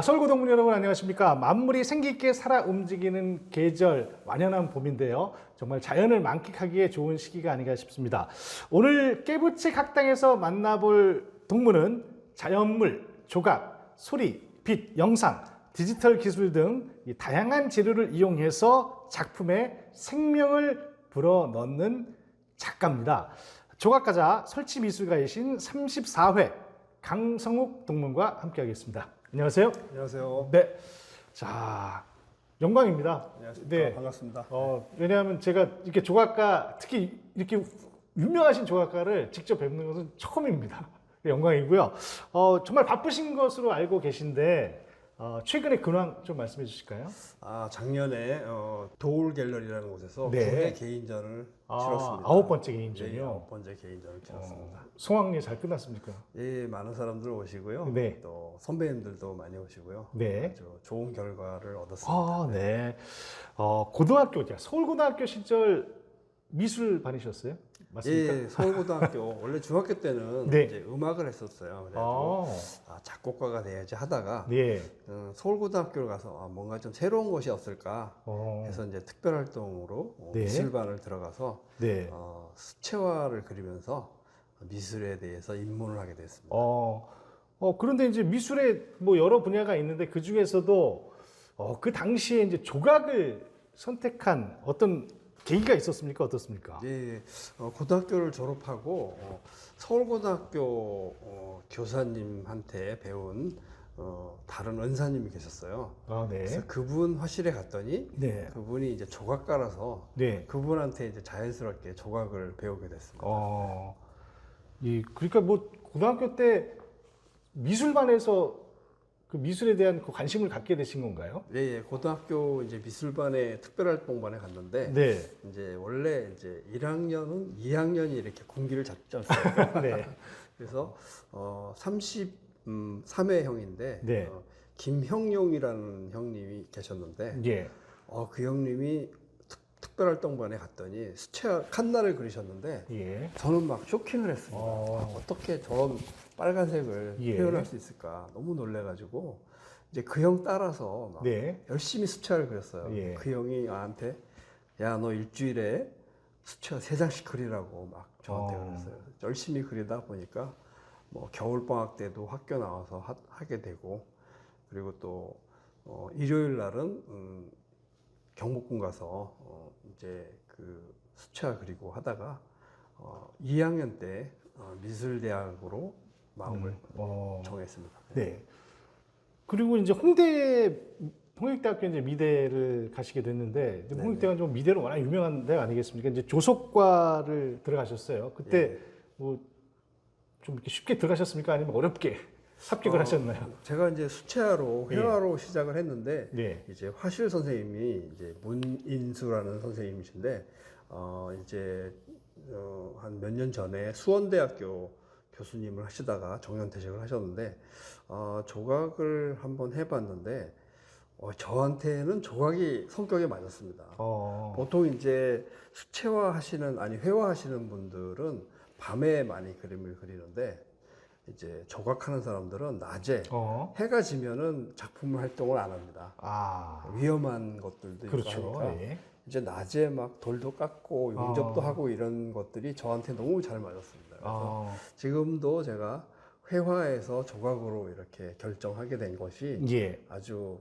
서울고동문 여러분 안녕하십니까. 만물이 생기 있게 살아 움직이는 계절 완연한 봄인데요. 정말 자연을 만끽하기에 좋은 시기가 아닌가 싶습니다. 오늘 깨부책 학당에서 만나볼 동물은 자연물, 조각, 소리, 빛, 영상, 디지털 기술 등 이 다양한 재료를 이용해서 작품에 생명을 불어넣는 작가입니다. 조각가자 설치미술가이신 34회 강성욱 동문과 함께하겠습니다. 안녕하세요. 안녕하세요. 네, 자 영광입니다. 안녕하십니까. 네, 반갑습니다. 왜냐하면 제가 이렇게 조각가, 특히 이렇게 유명하신 조각가를 직접 뵙는 것은 처음입니다. 영광이고요. 정말 바쁘신 것으로 알고 계신데 최근의 근황 좀 말씀해 주실까요? 작년에 도울 갤러리라는 곳에서 네. 국내 개인전을 치렀습니다. 9번째 네, 개인전이요. 9번째 개인전을 치렀습니다. 성황리 잘 끝났습니까? 예, 많은 사람들 오시고요. 네. 또 선배님들도 많이 오시고요. 네. 아주 좋은 결과를 얻었습니다. 네. 고등학교, 서울고등학교 시절 미술반이셨어요? 맞습니까? 예, 서울고등학교 원래 중학교 때는 네. 이제 음악을 했었어요. 그래가지고 아, 작곡가가 돼야지 하다가 네. 서울고등학교를 가서 뭔가 좀 새로운 것이 없을까 해서 이제 특별활동으로 네. 미술반을 들어가서 네. 수채화를 그리면서 미술에 대해서 입문을 하게 됐습니다. 그런데 이제 미술에 뭐 여러 분야가 있는데 그 중에서도 그 당시에 이제 조각을 선택한 어떤 계기가 있었습니까? 어떻습니까? 예, 고등학교를 졸업하고 서울고등학교 교사님한테 배운 다른 은사님이 계셨어요. 네. 그래서 그분 화실에 갔더니 네. 그분이 이제 조각가라서 네. 그분한테 이제 자연스럽게 조각을 배우게 됐습니다. 그러니까 뭐 고등학교 때 미술반에서 그 미술에 대한 그 관심을 갖게 되신 건가요? 예, 고등학교 이제 미술반에 특별활동반에 갔는데 네. 이제 원래 이제 1학년은 2학년이 이렇게 군기를 잡지 않습니까? 네. 그래서 33회 형인데 네. 김형용이라는 형님이 계셨는데 예. 그 형님이 특별활동반에 갔더니 수채화 칸나를 그리셨는데 예. 저는 막 쇼킹을 했습니다. 어떻게 저런 빨간색을 예. 표현할 수 있을까 너무 놀래가지고 이제 그 형 따라서 막 네. 열심히 수채화를 그렸어요. 예. 그 형이 나한테 야 너 일주일에 수채화 3장씩 그리라고 막 저한테 그랬어요. 열심히 그리다 보니까 뭐 겨울 방학 때도 학교 나와서 하게 되고 그리고 또 일요일 날은 경복궁 가서 이제 그 수채화 그리고 하다가 2학년 때 미술대학으로 마음을 정했습니다. 네. 그리고 이제 홍익대학교 이제 미대를 가시게 됐는데 이제 홍익대가 좀 미대로 워낙 유명한 데 아니겠습니까? 이제 조속과를 들어가셨어요. 그때 네. 뭐 좀 이렇게 쉽게 들어가셨습니까? 아니면 어렵게 합격을 하셨나요? 제가 이제 수채화로 예. 회화로 시작을 했는데 네. 이제 화실 선생님이 이제 문인수라는 선생님이신데 이제 한 몇 년 전에 수원대학교 교수님을 하시다가 정년퇴직을 하셨는데 조각을 한번 해봤는데 저한테는 조각이 성격에 맞았습니다. 보통 이제 수채화 하시는 회화 하시는 분들은 밤에 많이 그림을 그리는데 이제 조각하는 사람들은 낮에 해가 지면은 작품 활동을 안 합니다. 위험한 것들도 그렇죠. 있고 하니까 예. 이제 낮에 막 돌도 깎고 용접도 하고 이런 것들이 저한테 너무 잘 맞았습니다. 그래서 지금도 제가 회화에서 조각으로 이렇게 결정하게 된 것이 예. 아주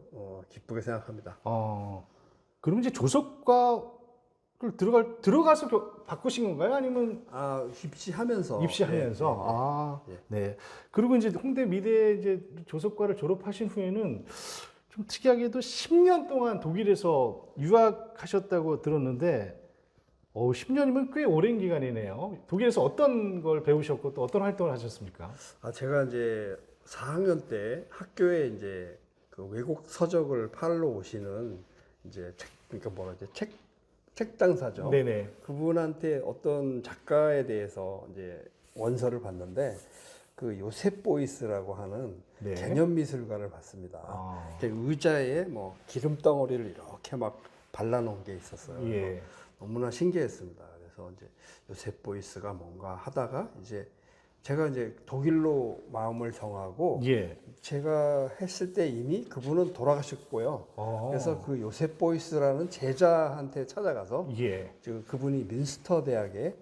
기쁘게 생각합니다. 그럼 이제 조속과를 들어가서 바꾸신 건가요? 아니면 입시하면서. 입시하면서. 예. 네. 그리고 이제 홍대 미대 이제 조속과를 졸업하신 후에는 좀 특이하게도 10년 동안 독일에서 유학하셨다고 들었는데, 10년이면 꽤 오랜 기간이네요. 독일에서 어떤 걸 배우셨고 또 어떤 활동을 하셨습니까? 제가 이제 4학년 때 학교에 이제 그 외국 서적을 팔러 오시는 이제 그러니까 책당사죠. 네네. 그분한테 어떤 작가에 대해서 이제 원서를 봤는데 그 요셉 보이스라고 하는 네. 개념 미술관을 봤습니다. 의자에 뭐 기름 덩어리를 이렇게 막 발라놓은 게 있었어요. 예. 너무나 신기했습니다. 그래서 이제 요셉 보이스가 뭔가 하다가 이제 제가 이제 독일로 마음을 정하고 예. 제가 했을 때 이미 그분은 돌아가셨고요. 그래서 그 요셉 보이스라는 제자한테 찾아가서 예. 지금 그분이 민스터 대학의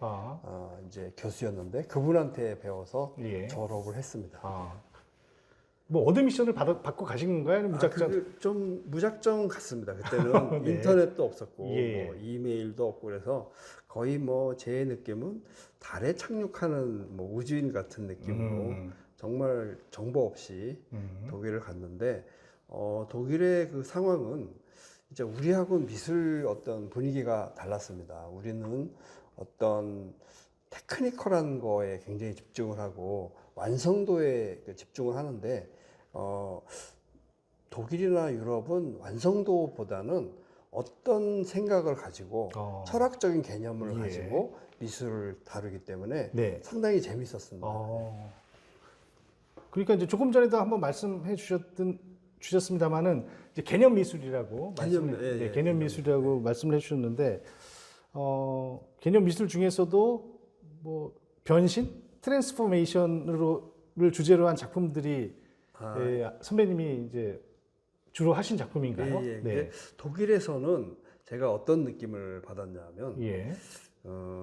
이제 교수였는데 그분한테 배워서 예. 졸업을 했습니다. 뭐 어드 미션을 받고 가신 건가요? 아니면 무작정? 좀 무작정 갔습니다. 그때는 네. 인터넷도 없었고 예. 뭐 이메일도 없고 그래서 거의 뭐 제 느낌은 달에 착륙하는 뭐 우주인 같은 느낌으로 정말 정보 없이 독일을 갔는데 독일의 그 상황은 이제 우리하고는 미술 어떤 분위기가 달랐습니다. 우리는 어떤 테크니컬한 거에 굉장히 집중을 하고 완성도에 집중을 하는데 독일이나 유럽은 완성도보다는 어떤 생각을 가지고 철학적인 개념을 예. 가지고 미술을 다루기 때문에 네. 상당히 재밌었습니다. 그러니까 이제 조금 전에도 한번 말씀해 주셨습니다만은 이제 개념 미술이라고 개념 미술이라고 말씀을 해주셨는데 개념 미술 중에서도 뭐 변신, 트랜스포메이션을 주제로 한 작품들이 선배님이 이제 주로 하신 작품인가요? 네. 독일에서는 제가 어떤 느낌을 받았냐면 예.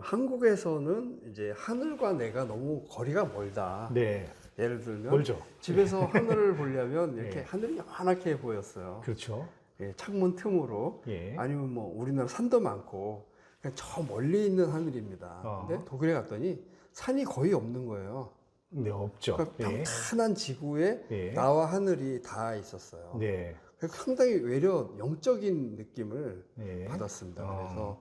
한국에서는 이제 하늘과 내가 너무 거리가 멀다. 네. 예를 들면 멀죠. 집에서 하늘을 보려면 이렇게 하늘이 요만하게 보였어요. 그렇죠. 예, 창문 틈으로 예. 아니면 뭐 우리나라 산도 많고 그냥 저 멀리 있는 하늘입니다. 근데 독일에 갔더니 산이 거의 없는 거예요. 네, 없죠. 그러니까 평탄한 지구에 나와 하늘이 다 있었어요. 네. 그래서 상당히 외려 영적인 느낌을 네. 받았습니다. 그래서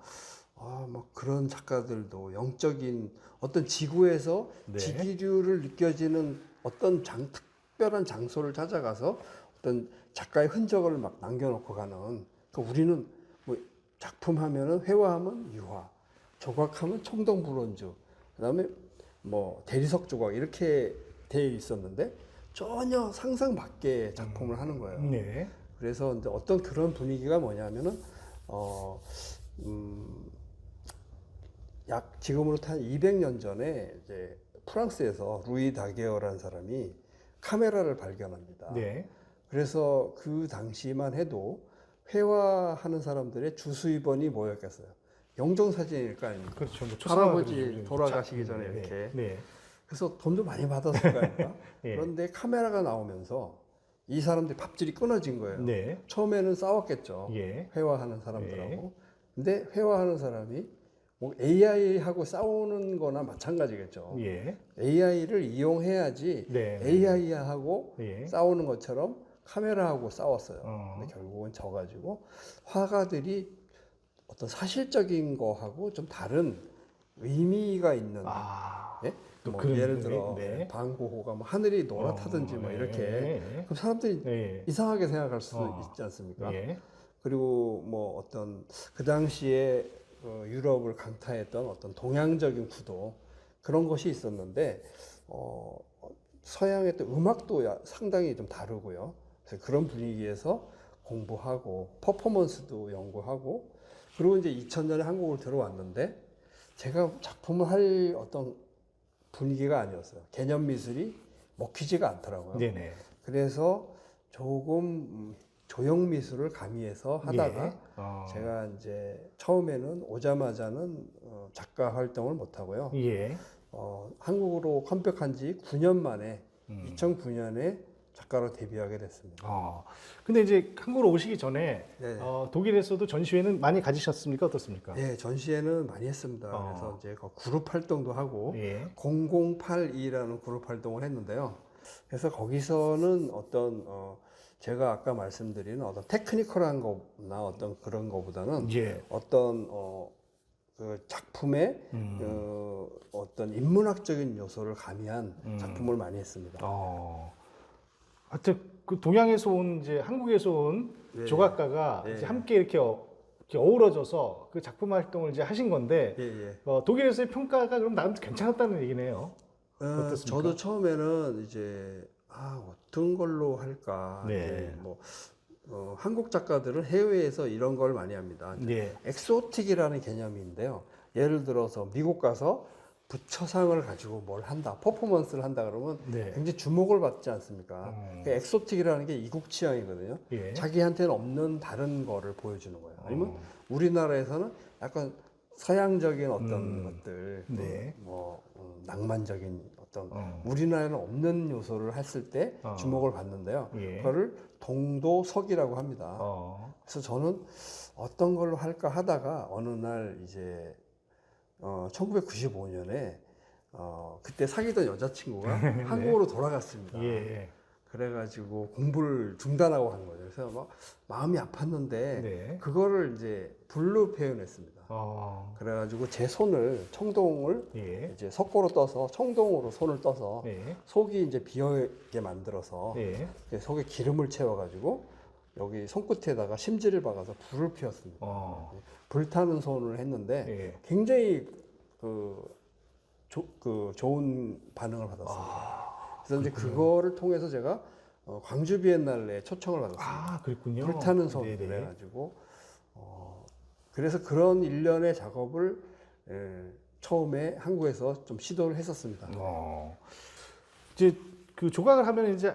막 그런 작가들도 영적인 어떤 지구에서 네. 지기류를 느껴지는 어떤 특별한 장소를 찾아가서 어떤 작가의 흔적을 막 남겨놓고 가는. 그러니까 우리는 뭐 작품 하면은 회화하면 유화, 조각하면 청동 브론즈, 그다음에 뭐 대리석 조각 이렇게 되어 있었는데 전혀 상상 밖의 작품을 하는 거예요. 네. 그래서 이제 어떤 그런 분위기가 뭐냐면은 약 지금으로부터 한 200년 전에 이제 프랑스에서 루이 다게어라는 사람이 카메라를 발견합니다. 네. 그래서 그 당시만 해도 회화하는 사람들의 주수입원이 뭐였겠어요? 영정사진일 거 아닙니까? 그렇죠. 뭐 할아버지 돌아가시기 전에 이렇게. 네. 그래서 돈도 많이 받았을 거 아닙니까? 네. 그런데 카메라가 나오면서 이 사람들이 밥줄이 끊어진 거예요. 네. 처음에는 싸웠겠죠. 예. 회화하는 사람들하고. 예. 근데 회화하는 사람이 뭐 AI하고 싸우는 거나 마찬가지겠죠. 예. AI를 이용해야지 네. AI하고 예. 싸우는 것처럼 카메라하고 싸웠어요. 근데 결국은 져가지고 화가들이 어떤 사실적인 거하고 좀 다른 의미가 있는 예? 뭐 예를 들어 방고호가 뭐 하늘이 노랗다든지 뭐 이렇게 그럼 사람들이 이상하게 생각할 수도 있지 않습니까? 그리고 뭐 어떤 그 당시에 유럽을 강타했던 어떤 동양적인 구도 그런 것이 있었는데 서양의 또 음악도 상당히 좀 다르고요. 그래서 그런 분위기에서 공부하고 퍼포먼스도 연구하고 그리고 이제 2000년에 한국을 들어왔는데 제가 작품을 할 어떤 분위기가 아니었어요. 개념 미술이 먹히지가 않더라고요. 네네. 그래서 조금 조형 미술을 가미해서 하다가 제가 이제 처음에는 오자마자는 작가 활동을 못 하고요. 예. 한국으로 컴백한 지 9년 만에 2009년에 작가로 데뷔하게 됐습니다. 근데 이제 한국으로 오시기 전에 독일에서도 전시회는 많이 가지셨습니까? 어떻습니까? 네, 전시회는 많이 했습니다. 그래서 이제 그룹 활동도 하고 예. 0082라는 그룹 활동을 했는데요. 그래서 거기서는 어떤 제가 아까 말씀드린 어떤 테크니컬한 거나 어떤 그런 거보다는 예. 어떤 그 작품의 어떤 인문학적인 요소를 가미한 작품을 많이 했습니다. 하여튼 그 동양에서 온 이제 한국에서 온 조각가가 이제 함께 이렇게 어우러져서 그 작품 활동을 이제 하신 건데 독일에서의 평가가 그럼 나름 괜찮았다는 얘기네요. 어떻습니까? 저도 처음에는 이제 어떤 걸로 할까. 이제 뭐 한국 작가들은 해외에서 이런 걸 많이 합니다. 엑소틱이라는 개념인데요. 예를 들어서 미국 가서 부처상을 가지고 뭘 한다, 퍼포먼스를 한다 그러면 네. 굉장히 주목을 받지 않습니까? 그러니까 엑소틱이라는 게 이국 취향이거든요. 예. 자기한테는 없는 다른 거를 보여주는 거예요. 아니면 어. 우리나라에서는 약간 서양적인 어떤 것들, 네. 낭만적인 어떤 어. 우리나라에는 없는 요소를 했을 때 어. 주목을 받는데요. 예. 그거를 동도석이라고 합니다. 어. 그래서 저는 어떤 걸로 할까 하다가 어느 날 이제 1995년에 그때 사귀던 여자친구가 한국으로 돌아갔습니다. 예. 그래가지고 공부를 중단하고 간 거예요. 그래서 막 마음이 아팠는데 네. 그거를 이제 불로 표현했습니다. 어. 그래가지고 제 손을 청동을 예. 이제 석고로 떠서 청동으로 손을 떠서 예. 속이 이제 비어있게 만들어서 예. 속에 기름을 채워가지고 여기 손끝에다가 심지를 박아서 불을 피웠습니다. 어. 불타는 손을 했는데 예. 굉장히 좋은 반응을 받았습니다. 그래서 이제 그거를 통해서 제가 광주 비엔날레에 초청을 받았습니다. 아, 그랬군요. 불타는 손 네네. 그래가지고 그래서 그런 일련의 작업을 처음에 한국에서 좀 시도를 했었습니다. 이제 그 조각을 하면 이제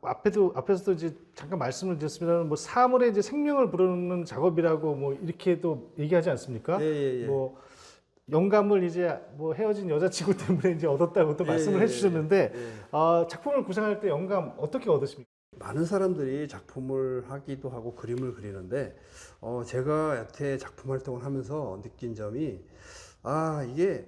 앞에서도 이제 잠깐 말씀을 드렸습니다만 뭐 사물의 이제 생명을 부르는 작업이라고 뭐 이렇게도 얘기하지 않습니까? 예. 뭐 영감을 이제 뭐 헤어진 여자친구 때문에 이제 얻었다고 또 말씀을 해주셨는데 작품을 구상할 때 영감 어떻게 얻으십니까? 많은 사람들이 작품을 하기도 하고 그림을 그리는데 제가 여태 작품 활동을 하면서 느낀 점이 이게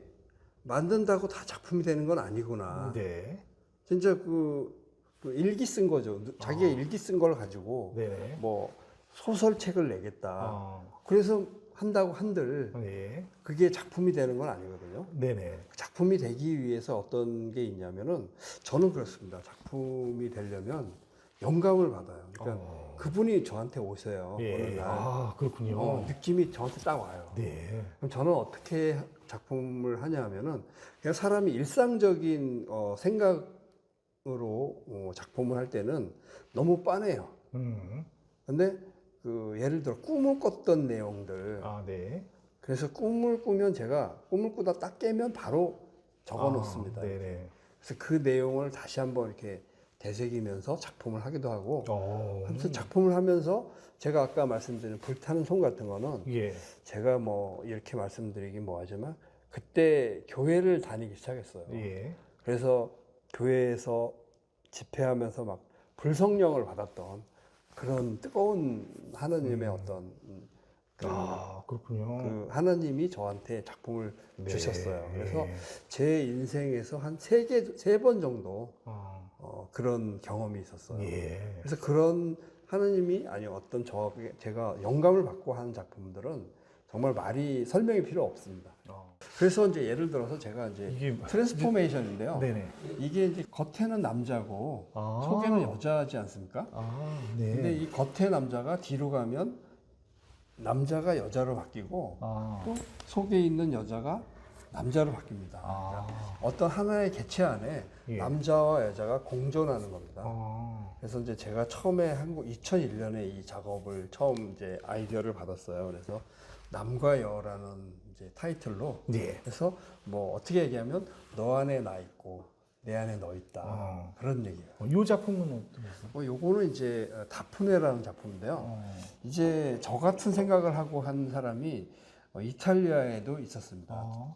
만든다고 다 작품이 되는 건 아니구나. 네. 진짜 그 일기 쓴 거죠. 자기가 일기 쓴 걸 가지고 네. 뭐 소설책을 내겠다. 그래서 한다고 한들 네. 그게 작품이 되는 건 아니거든요. 네네. 작품이 되기 위해서 어떤 게 있냐면은 저는 그렇습니다. 작품이 되려면 영감을 받아요. 그러니까 그분이 저한테 오세요. 어느 예. 날. 그렇군요. 느낌이 저한테 딱 와요. 네. 그럼 저는 어떻게 작품을 하냐면은 그냥 사람이 일상적인 생각으로 작품을 할 때는 너무 빤해요. 근데 예를 들어 꿈을 꿨던 내용들. 네. 그래서 꿈을 꾸면 제가 꿈을 꾸다 딱 깨면 바로 적어 놓습니다. 네네. 그래서 그 내용을 다시 한번 이렇게 되새기면서 작품을 하기도 하고 아무튼 작품을 하면서 제가 아까 말씀드린 불타는 손 같은 거는 예. 제가 뭐 이렇게 말씀드리긴 뭐하지만 그때 교회를 다니기 시작했어요. 예. 그래서 교회에서 집회하면서 막 불성령을 받았던 그런 뜨거운 하나님의 어떤 그렇군요. 그 하나님이 저한테 작품을 네. 주셨어요. 그래서 제 인생에서 한 세 번 정도 그런 경험이 있었어요. 예. 그래서 그런 하나님이 아니 어떤 제가 영감을 받고 하는 작품들은 정말 말이 설명이 필요 없습니다. 그래서 이제 예를 들어서 제가 이제 이게 트랜스포메이션인데요. 네네. 이게 이제 겉에는 남자고 속에는 여자지 않습니까? 네. 근데 이 겉에 남자가 뒤로 가면 남자가 여자로 바뀌고 또 속에 있는 여자가 남자로 바뀝니다. 어떤 하나의 객체 안에 남자와 여자가 공존하는 겁니다. 그래서 이제 제가 처음에 2001년에 이 작업을 처음 이제 아이디어를 받았어요. 그래서 남과 여라는 이제 타이틀로 그래서 뭐 어떻게 얘기하면 너 안에 나 있고 내 안에 너 있다 그런 얘기예요. 이 작품은 어떤 거죠? 요거는 이제 다프네라는 작품인데요. 이제 저 같은 생각을 하고 한 사람이 이탈리아에도 있었습니다.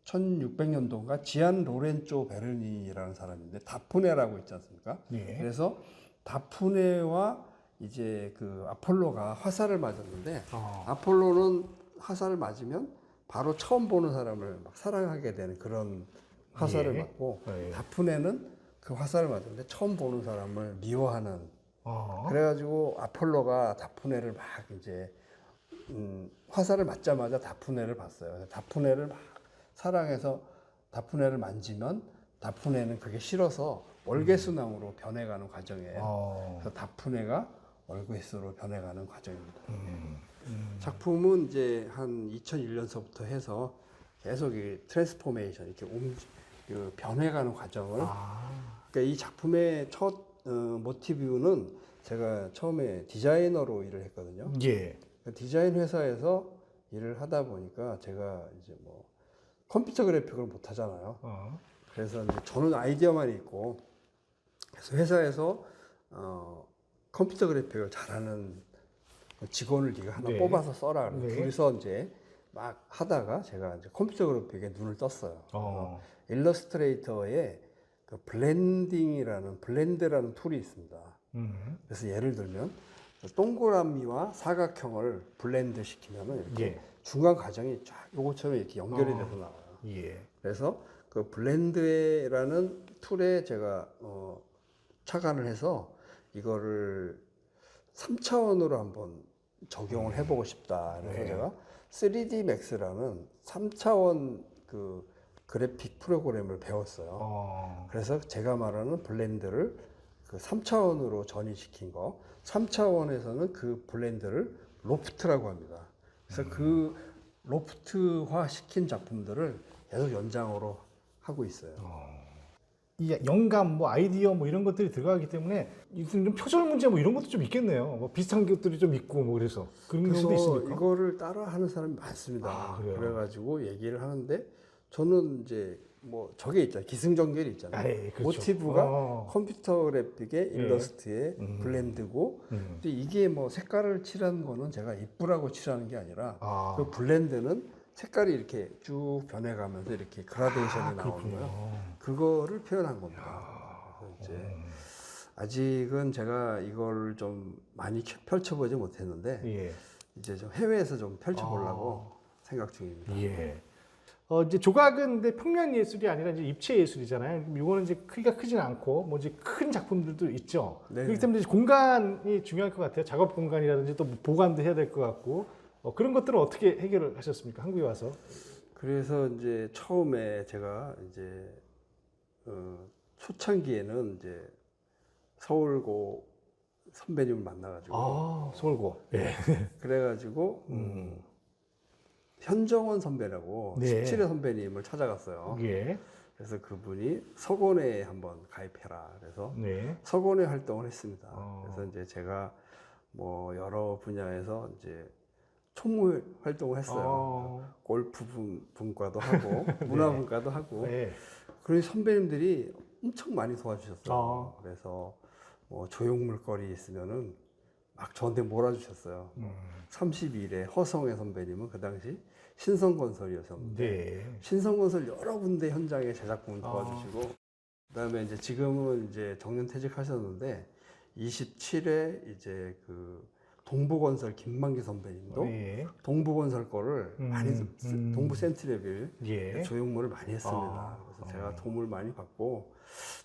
1600년도인가 지안 로렌조 베르니라는 사람인데 다프네라고 있지 않습니까? 그래서 다프네와 이제 그 아폴로가 화살을 맞았는데 아폴로는 화살을 맞으면 바로 처음 보는 사람을 막 사랑하게 되는 그런 화살을 맞고 다프네는 그 화살을 맞았는데 처음 보는 사람을 미워하는 그래가지고 아폴로가 다프네를 막 이제 화살을 맞자마자 다프네를 봤어요. 다프네를 막 사랑해서 다프네를 만지면 다프네는 그게 싫어서 월계수나무로 변해가는 과정이에요. 그래서 다프네가 월계수로 변해가는 과정입니다. 작품은 이제 한 2001년서부터 해서 계속 이 트랜스포메이션 이렇게 변해가는 과정을 그러니까 이 작품의 첫 모티브는 제가 처음에 디자이너로 일을 했거든요. 디자인 회사에서 일을 하다 보니까 제가 이제 뭐 컴퓨터 그래픽을 못 하잖아요. 어. 그래서 이제 저는 아이디어만 있고, 그래서 회사에서 컴퓨터 그래픽을 잘하는 직원을 네가 하나 네. 뽑아서 써라. 네. 둘이서 이제 막 하다가 제가 이제 컴퓨터 그래픽에 눈을 떴어요. 어. 일러스트레이터에 그 블렌드라는 툴이 있습니다. 그래서 예를 들면 동그라미와 사각형을 블렌드 시키면은 이렇게 예. 중간 과정이 쫙 요것처럼 이렇게 연결이 돼서 나와요. 예. 그래서 그 블렌드라는 툴에 제가 착안을 해서 이거를 3차원으로 한번 적용을 해보고 싶다. 그래서 네. 제가 3D Max라는 3차원 그 그래픽 프로그램을 배웠어요. 어. 그래서 제가 말하는 블렌드를 그 3차원으로 전이시킨 거, 3차원에서는 그 블렌드를 로프트라고 합니다. 그래서 그 로프트화 시킨 작품들을 계속 연장으로 하고 있어요. 이 영감, 뭐 아이디어, 뭐 이런 것들이 들어가기 때문에 무슨 좀 표절 문제 뭐 이런 것도 좀 있겠네요. 뭐 비슷한 것들이 좀 있고 뭐 그래서 그런 경우도 그래서 있습니까? 이거를 따라 하는 사람이 많습니다. 아, 그래요? 그래가지고 얘기를 하는데 저는 이제 뭐 저게 있잖아요. 기승전결이 있잖아요. 아, 예, 그렇죠. 모티브가 컴퓨터 그래픽의 예. 일러스트의 블렌드고, 근데 이게 뭐 색깔을 칠하는 거는 제가 이쁘라고 칠하는 게 아니라 아. 그 블렌드는 색깔이 이렇게 쭉 변해가면서 이렇게 그라데이션이 나오는 그렇군요. 거예요. 그거를 표현한 겁니다. 그래서 이제 아직은 제가 이걸 좀 많이 펼쳐보지 못했는데 예. 이제 좀 해외에서 좀 펼쳐보려고 생각 중입니다. 예. 이제 조각은 근데 평면 예술이 아니라 이제 입체 예술이잖아요. 이거는 이제 크기가 크진 않고 뭐 이제 큰 작품들도 있죠. 네. 그렇기 때문에 이제 공간이 중요할 것 같아요. 작업 공간이라든지 또 보관도 해야 될 것 같고 그런 것들은 어떻게 해결을 하셨습니까? 한국에 와서? 그래서 이제 처음에 제가 이제 초창기에는 이제 서울고 선배님을 만나가지고 서울고. 예. 그래가지고 현정원 선배라고 네. 17회 선배님을 찾아갔어요. 예. 그래서 그분이 서곤에 한번 가입해라. 그래서 네. 서곤에 활동을 했습니다. 그래서 이제 제가 뭐 여러 분야에서 이제 총무 활동을 했어요. 골프 분과도 하고 문화분과도 하고. 네. 그런 선배님들이 엄청 많이 도와주셨어요. 그래서 뭐 조형물거리 있으면은 막 저한테 몰아주셨어요. 32대 허성애 선배님은 그 당시 신성건설이었었는데 네. 신성건설 여러 군데 현장에 제작품 도와주시고 그다음에 이제 지금은 이제 정년퇴직하셨는데 27회 이제 그 동부건설 김만기 선배님도 예. 동부건설 거를 많이 동부 센트레빌 예. 조형물을 많이 했습니다. 그래서 제가 도움을 많이 받고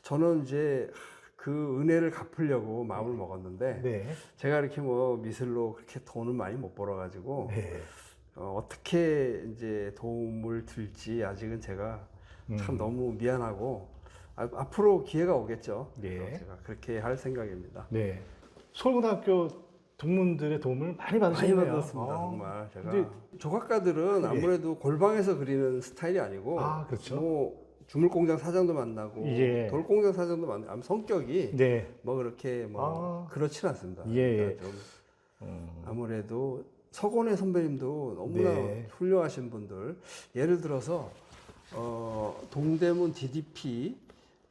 저는 이제 그 은혜를 갚으려고 마음을 먹었는데 네. 제가 이렇게 뭐 미술로 그렇게 돈을 많이 못 벌어가지고 네. 어떻게 이제 도움을 드릴지 아직은 제가 참 너무 미안하고 앞으로 기회가 오겠죠. 예. 그래서 제가 그렇게 할 생각입니다. 네. 서울고등학교 동문들의 도움을 많이 많이 받으셨네요. 받았습니다. 정말 제가 근데- 조각가들은 아무래도 골방에서 그리는 스타일이 아니고 그렇죠. 뭐 주물공장 사장도 만나고 예. 돌공장 사장도 만나고 성격이 네. 뭐 그렇게 뭐 그렇진 않습니다. 예, 그러니까 좀 아무래도 서건의 선배님도 너무나 네. 훌륭하신 분들. 예를 들어서 동대문 DDP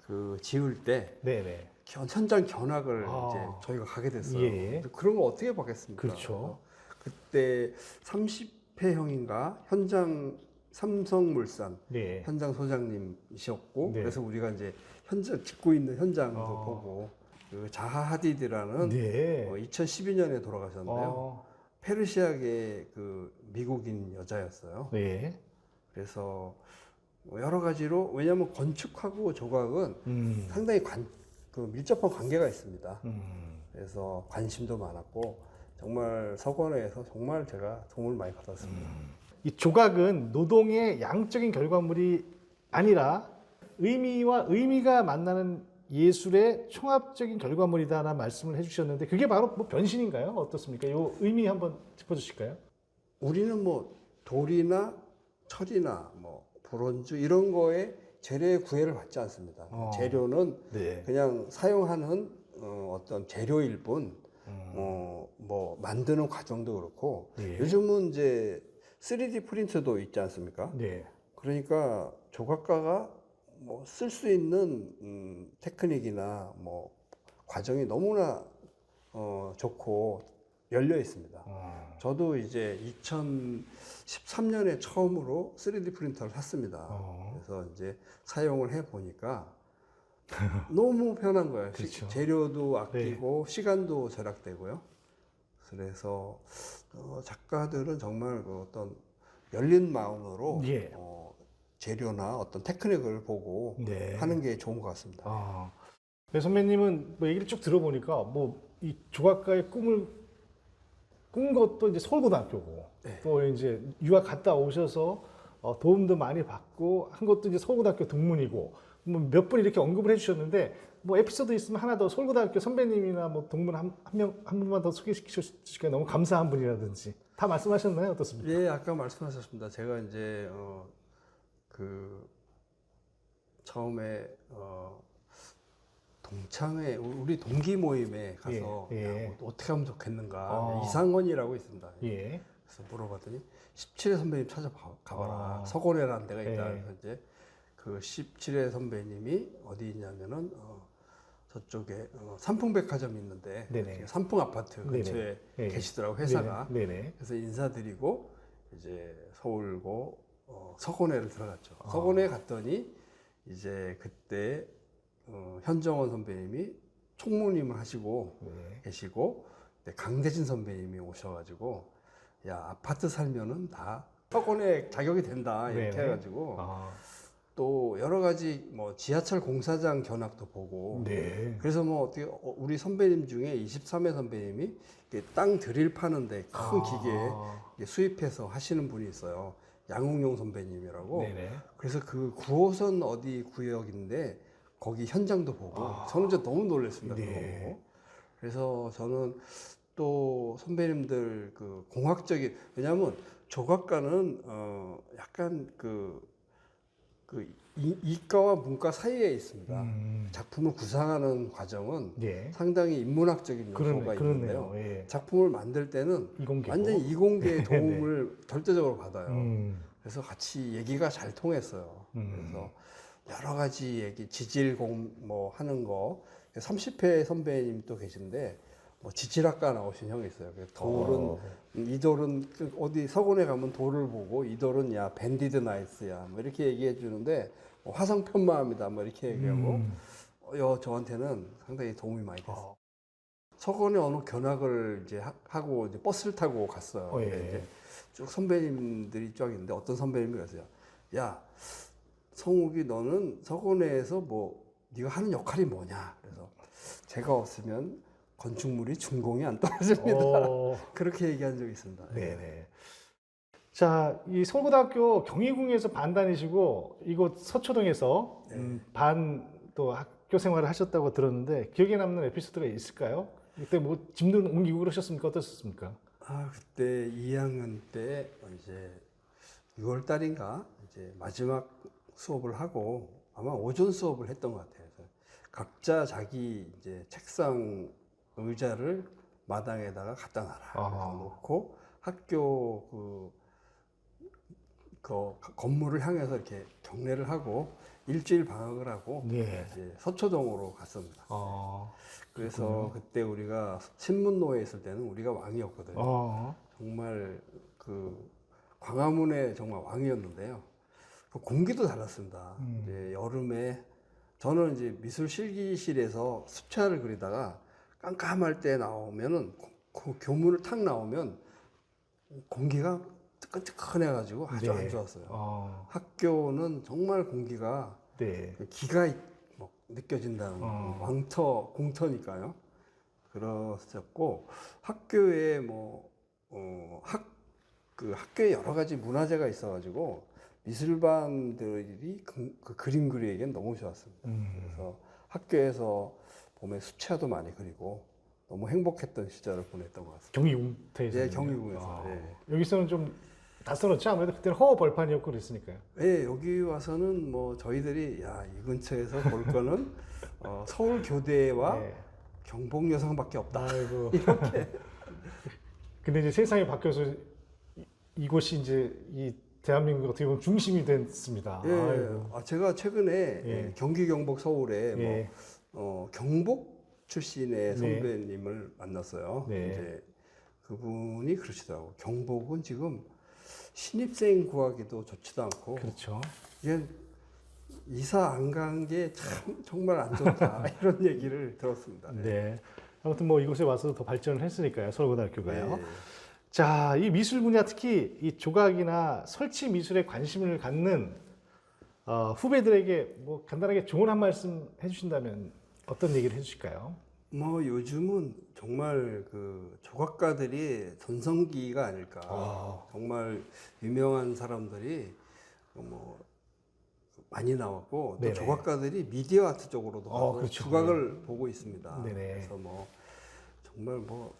그 지을 때 네네. 현장 견학을 이제 저희가 가게 됐어요. 예. 그런 거 어떻게 받겠습니까? 그렇죠. 그때 30회형인가 현장 삼성물산 네. 현장 소장님이셨고 네. 그래서 우리가 이제 현장 짓고 있는 현장도 어. 보고 그 자하 하디드라는 네. 2012년에 돌아가셨는데요. 페르시아계 그 미국인 여자였어요. 네. 그래서 여러 가지로 왜냐하면 건축하고 조각은 상당히 그 밀접한 관계가 있습니다. 그래서 관심도 많았고 정말 서건회에서 정말 제가 도움을 많이 받았습니다. 이 조각은 노동의 양적인 결과물이 아니라 의미가 만나는 예술의 총합적인 결과물이다라는 말씀을 해주셨는데 그게 바로 뭐 변신인가요? 어떻습니까? 이 의미 한번 짚어주실까요? 우리는 뭐 돌이나 철이나 뭐 브론즈 이런 거에 재료의 구애를 받지 않습니다. 재료는 네. 그냥 사용하는 어떤 재료일 뿐, 뭐 만드는 과정도 그렇고 예. 요즘은 이제 3D 프린터도 있지 않습니까? 네. 그러니까 조각가가 뭐 쓸 수 있는 테크닉이나 뭐 과정이 너무나 좋고 열려 있습니다. 저도 이제 2013년에 처음으로 3D 프린터를 샀습니다. 그래서 이제 사용을 해 보니까 너무 편한 거예요. 그렇죠. 재료도 아끼고 시간도 절약되고요. 그래서 작가들은 정말 그 어떤 열린 마음으로 예. 재료나 어떤 테크닉을 보고 네. 하는 게 좋은 것 같습니다. 네, 선배님은 뭐 얘기를 쭉 들어보니까 뭐 이 조각가의 꿈을 꾼 것도 이제 서울고등학교고 네. 또 이제 유학 갔다 오셔서 도움도 많이 받고 한 것도 이제 서울고등학교 동문이고 뭐 몇 분 이렇게 언급을 해주셨는데 뭐 에피소드 있으면 하나 더 서울고등학교 선배님이나 뭐 동문 한 분만 더 소개시켜 주시니까 너무 감사한 분이라든지 다 말씀하셨나요? 어떻습니까? 예, 아까 말씀하셨습니다. 제가 이제 그 처음에 동창회 우리 동기 모임에 가서 예, 예. 야, 뭐 어떻게 하면 좋겠는가 아. 이상원이라고 있습니다. 예. 그래서 물어봤더니 17회 선배님 찾아가봐라. 아. 서고래라는 데가 있다. 예. 그래서 이제 그 17회 선배님이 어디 있냐면은 저쪽에 삼풍백화점이 있는데 네네. 삼풍 아파트 네네. 근처에 예. 계시더라고 회사가. 네네. 그래서 인사드리고 이제 서울고 서고내를 들어갔죠. 서고내 갔더니 이제 그때 현정원 선배님이 총무님을 하시고 네. 계시고 강대진 선배님이 오셔가지고 야 아파트 살면은 다 서고내 자격이 된다 이렇게 네네. 해가지고 또 여러 가지 뭐 지하철 공사장 견학도 보고 네. 그래서 뭐 어떻게 우리 선배님 중에 23회 선배님이 이렇게 땅 드릴 파는데 큰 기계 이렇게 수입해서 하시는 분이 있어요. 양웅용 선배님이라고. 네네. 그래서 그 9호선 어디 구역인데 거기 현장도 보고 저는 이제 너무 놀랐습니다. 네. 그거 보고. 그래서 저는 또 선배님들 그 공학적인 왜냐하면 조각가는 약간 그 이과와 문과 사이에 있습니다. 작품을 구상하는 과정은 예. 상당히 인문학적인 요소가 있는데요. 그러네요. 예. 작품을 만들 때는 이공계고. 완전히 이공계의 도움을 절대적으로 받아요. 그래서 그래서 같이 얘기가 잘 통했어요. 그래서 여러 가지 얘기, 지질공 뭐 하는 거 30회 선배님 또 계신데 뭐 지질학과 나오신 형이 있어요. 그래서 돌은 이 돌은 어디 서곤에 가면 돌을 보고 이 돌은 야 밴디드 나이스야 뭐 이렇게 얘기해 주는데 뭐 화성 편마입니다 뭐 이렇게 얘기하고 저한테는 상당히 도움이 많이 됐어요. 서건에 어느 견학을 이제 하고 이제 버스를 타고 갔어요. 예. 근데 이제 쭉 선배님들이 쫙 있는데 어떤 선배님이 그러세요. 야 성욱이 너는 서건에서 뭐 네가 하는 역할이 뭐냐? 그래서 제가 없으면 건축물이 준공이 안 떨어집니다. 그렇게 얘기한 적이 있습니다. 네네. 자, 이 서울고등학교 경희궁에서 반 다니시고 이곳 서초동에서 반 또 학교 생활을 하셨다고 들었는데 기억에 남는 에피소드가 있을까요? 그때 뭐 집도 옮기고 그러셨습니까? 어떠셨습니까? 아 그때 2학년 때 이제 6월 달인가 이제 마지막 수업을 하고 아마 오전 수업을 했던 것 같아요. 그래서 각자 자기 이제 책상 의자를 마당에다가 갖다 놔라. 그래서 놓고 학교 그 건물을 향해서 이렇게 경례를 하고 일주일 방학을 하고 예. 이제 서초동으로 갔습니다. 그래서 그렇군요. 그때 우리가 신문로에 있을 때는 우리가 왕이었거든요. 정말 그 광화문의 정말 왕이었는데요. 그 공기도 달랐습니다. 이제 여름에 저는 이제 미술 실기실에서 습차를 그리다가 깜깜할 때 나오면은 그 교문을 탁 나오면 공기가 뜨끈뜨끈해가지고 아주 안 좋았어요. 학교는 정말 공기가 기가 뭐 느껴진다는 공터니까요. 그랬었고 학교에 학교에 여러 가지 문화재가 있어가지고 미술반들이 그 그림 그리기엔 너무 좋았습니다. 그래서 학교에서 봄에 수채화도 많이 그리고 너무 행복했던 시절을 보냈던 것 같습니다. 경희궁터에서. 네, 경희궁에서. 여기서는 좀 낯설었죠? 아무래도 그때는 허허 벌판이었고 그랬으니까요. 네, 여기 와서는 뭐 저희들이 야, 이 근처에서 볼 거는 서울교대와 경복여상밖에 없다. 아이고. 이렇게. 근데 이제 세상이 바뀌어서 이곳이 이제 이 대한민국 어떻게 보면 중심이 됐습니다. 예, 아이고. 제가 최근에 예. 경기 경북 서울에 예. 경복 출신의 네. 선배님을 만났어요. 네. 이제 그분이 그러시더라고. 경복은 지금 신입생 구하기도 좋지도 않고 그렇죠. 이게 이사 안 간 게 참 정말 안 좋다 이런 얘기를 들었습니다. 네. 아무튼 뭐 이곳에 와서 더 발전을 했으니까요. 서울고등학교가요. 네. 자, 이 미술 분야 특히 이 조각이나 설치 미술에 관심을 갖는 후배들에게 뭐 간단하게 조언 한 말씀 해주신다면 어떤 얘기를 해주실까요? 뭐 요즘은 정말 그 조각가들이 전성기가 아닐까. 정말 유명한 사람들이 뭐 많이 나왔고 또 네네. 조각가들이 미디어 아트 쪽으로도 가고 그렇죠. 조각을 보고 있습니다. 네네. 그래서 뭐 정말 뭐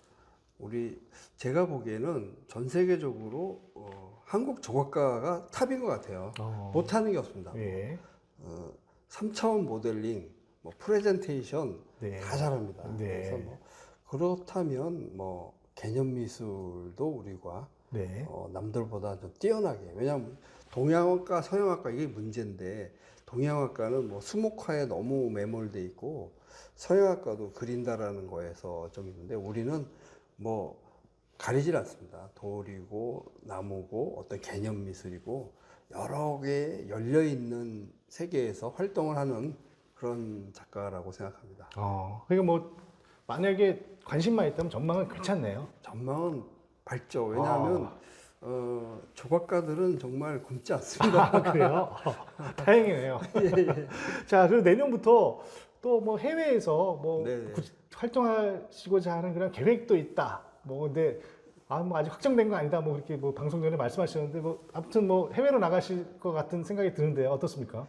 제가 보기에는 전 세계적으로 한국 조각가가 탑인 것 같아요. 못하는 게 없습니다. 예. 3차원 모델링, 뭐 프레젠테이션 네. 다 잘합니다. 네. 그래서 뭐 그렇다면 뭐 개념 미술도 우리가 네. 남들보다 좀 뛰어나게. 왜냐하면 동양학과, 서양학과 이게 문제인데 동양학과는 뭐 수목화에 너무 매몰돼 있고 서양학과도 그린다라는 거에서 좀 있는데 우리는 뭐 가리질 않습니다. 돌이고 나무고 어떤 개념 미술이고 여러 개 열려 있는 세계에서 활동을 하는 그런 작가라고 생각합니다. 그러니까 뭐 만약에 관심만 있다면 전망은 괜찮네요. 전망은 밝죠. 왜냐하면 조각가들은 정말 굶지 않습니다. 그래요? 다행이네요. 자, 그리고 내년부터 또 뭐 해외에서 뭐 네네. 활동하시고자 하는 그런 계획도 있다. 뭐 근데 뭐 아직 확정된 거 아니다. 뭐 그렇게 뭐 방송 전에 말씀하셨는데 뭐 아무튼 뭐 해외로 나가실 것 같은 생각이 드는데요. 어떻습니까?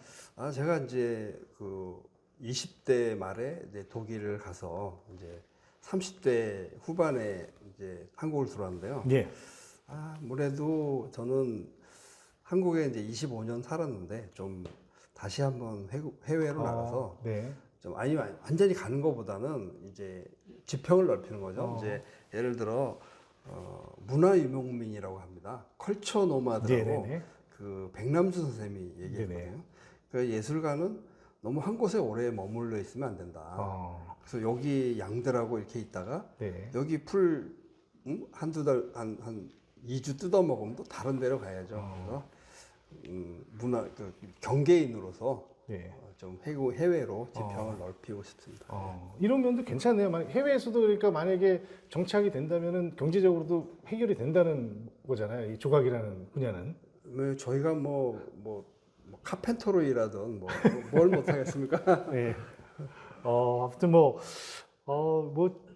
제가 이제 그 20대 말에 이제 독일을 가서 이제 30대 후반에 이제 한국을 들어왔는데요. 예. 아무래도 저는 한국에 이제 25년 살았는데 좀 다시 한번 해외로 나가서 네. 좀 완전히 가는 것보다는 이제 지평을 넓히는 거죠. 이제 예를 들어 문화 유목민이라고 합니다. 컬처 노마드라고 네네네. 그 백남준 선생님이 얘기했거든요. 네네. 그 예술가는 너무 한 곳에 오래 머물러 있으면 안 된다. 그래서 여기 양들하고 이렇게 있다가 네. 여기 풀 한두 달, 한 2주 뜯어 먹으면 또 다른 데로 가야죠. 그래서 그 경계인으로서 네. 좀 해외로 지평을 넓히고 싶습니다. 이런 면도 괜찮네요. 해외에서도 그러니까 만약에 정착이 된다면은 경제적으로도 해결이 된다는 거잖아요. 이 조각이라는 분야는. 저희가 뭐 카펜터로 일하던 뭘 못하겠습니까? 네. 아무튼 뭐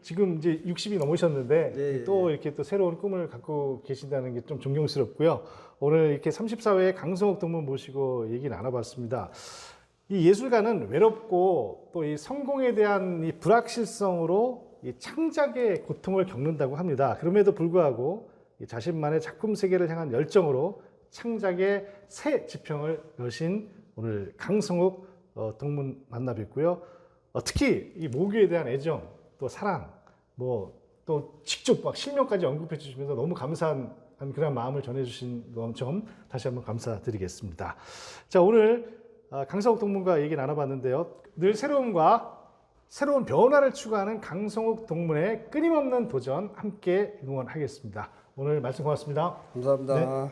지금 이제 60이 넘으셨는데 네, 또 이렇게 또 새로운 꿈을 갖고 계신다는 게 좀 존경스럽고요. 오늘 이렇게 34회 강성욱 동문 모시고 얘기 나눠봤습니다. 이 예술가는 외롭고 또 이 성공에 대한 이 불확실성으로 이 창작의 고통을 겪는다고 합니다. 그럼에도 불구하고 이 자신만의 작품 세계를 향한 열정으로 창작의 새 지평을 여신 오늘 강성욱 동문 만나 뵙고요. 특히 이 모교에 대한 애정, 또 사랑, 또 직접 막 실명까지 언급해 주시면서 너무 감사한 그런 마음을 전해주신 점 다시 한번 감사드리겠습니다. 자, 오늘 강성욱 동문과 얘기 나눠봤는데요. 늘 새로움과 새로운 변화를 추구하는 강성욱 동문의 끊임없는 도전 함께 응원하겠습니다. 오늘 말씀 고맙습니다. 감사합니다. 네.